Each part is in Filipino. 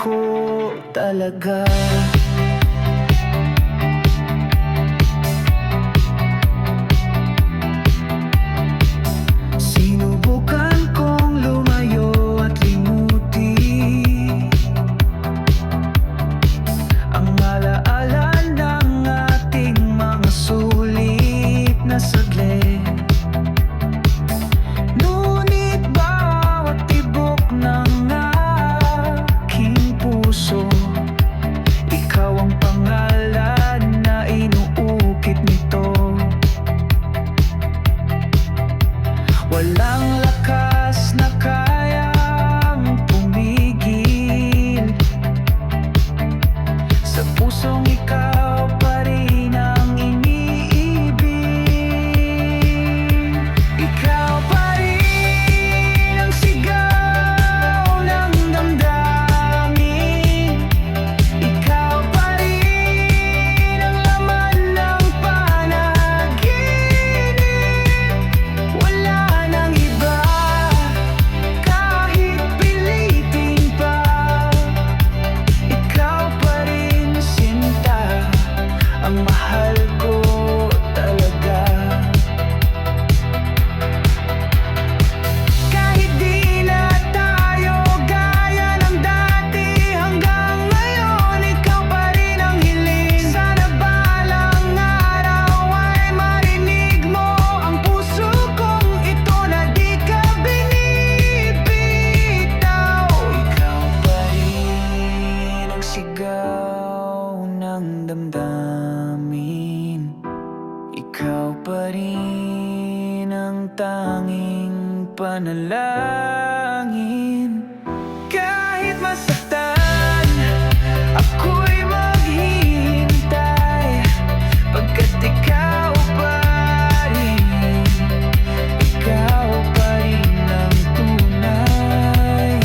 ko talaga. Sinubukan kong lumayo at limuti ang alaala ng ating mga sulit na saglit. Ngunit bawat tibok ng aking puso, ikaw ang pangalan na inuukit nito. Walang lakas na kayang pumigil sa pusong ikaw pa rin ang iniibig. Ikaw pa rin ang sigaw ng damdamin. Ikaw pa rin ang laman ng panaginip. Wala nang iba kahit pilitin pa. Ikaw pa rin, sinta, ang mahal ko talaga. Kahit di na tayo gaya ng dati, hanggang ngayon ikaw pa rin ang hiling. Sana balang araw ay marinig mo ang puso kong ito na di ka binibitaw. Ikaw pa rin ang sigaw ng damdamin. Ikaw pa rin ang tanging panalangin. Kahit masaktan, ako'y maghihintay, pagkat ikaw pa rin, ikaw pa rin ang tunay.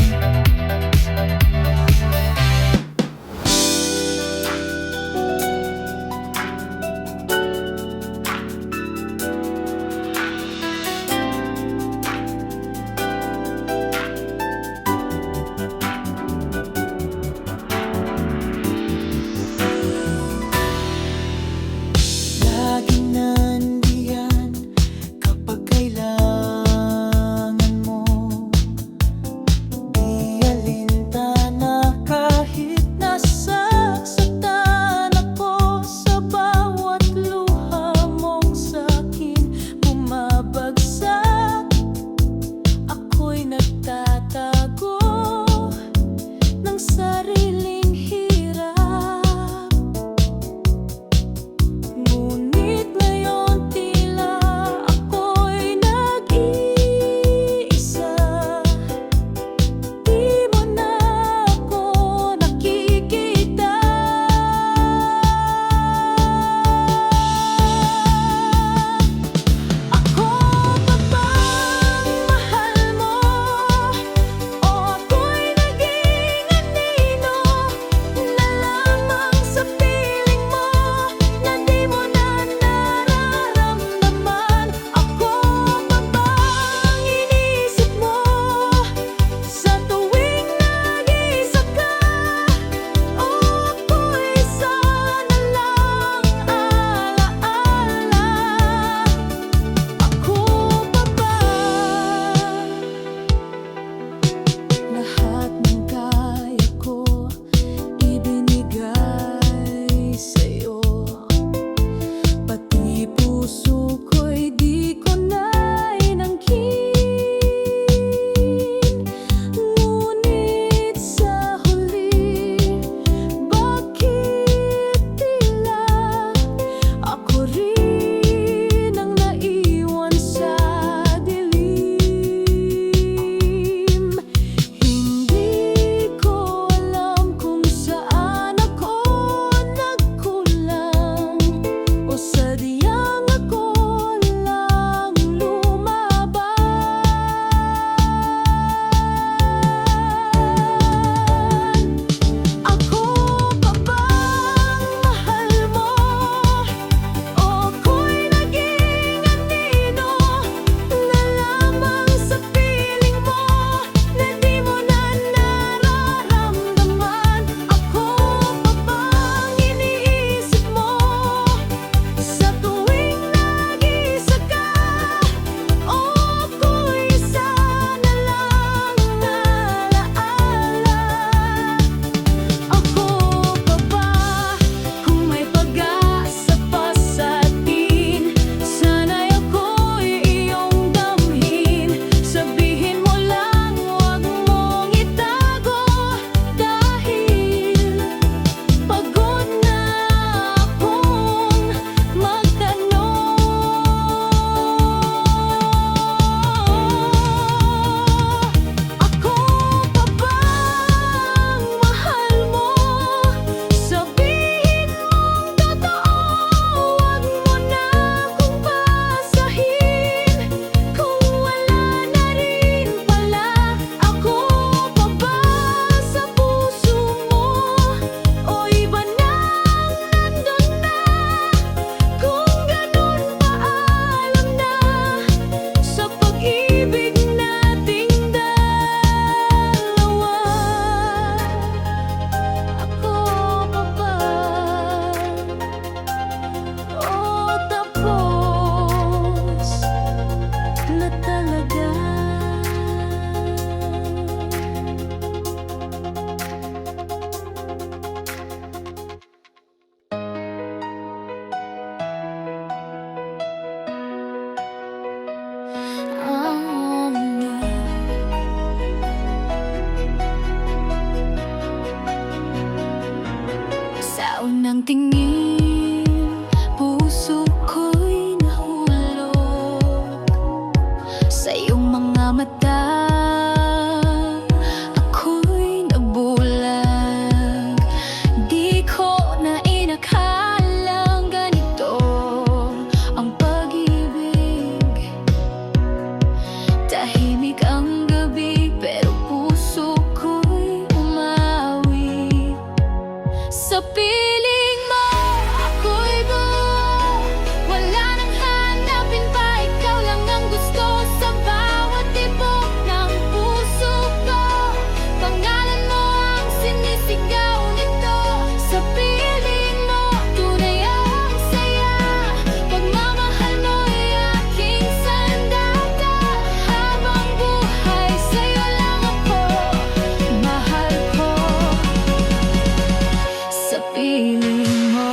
unang tingin, puso ko'y nahulog sa iyong mga mata. Ako'y nabulag, di ko na inakalang ganito ang pag-ibig. Tahimik ang gabi pero puso ko'y umawi. Sa piling mo, ako'y buo. Wala nang hanapin pa, ikaw lang ang gusto. Sa bawat tibok ng puso ko, pangalan mo ang sinisigaw nito. Sa piling mo, tunay ang saya. Pagmamahal mo'y aking sandata. Habang buhay, sa'yo lang ako mahal ko. Sa piling mo.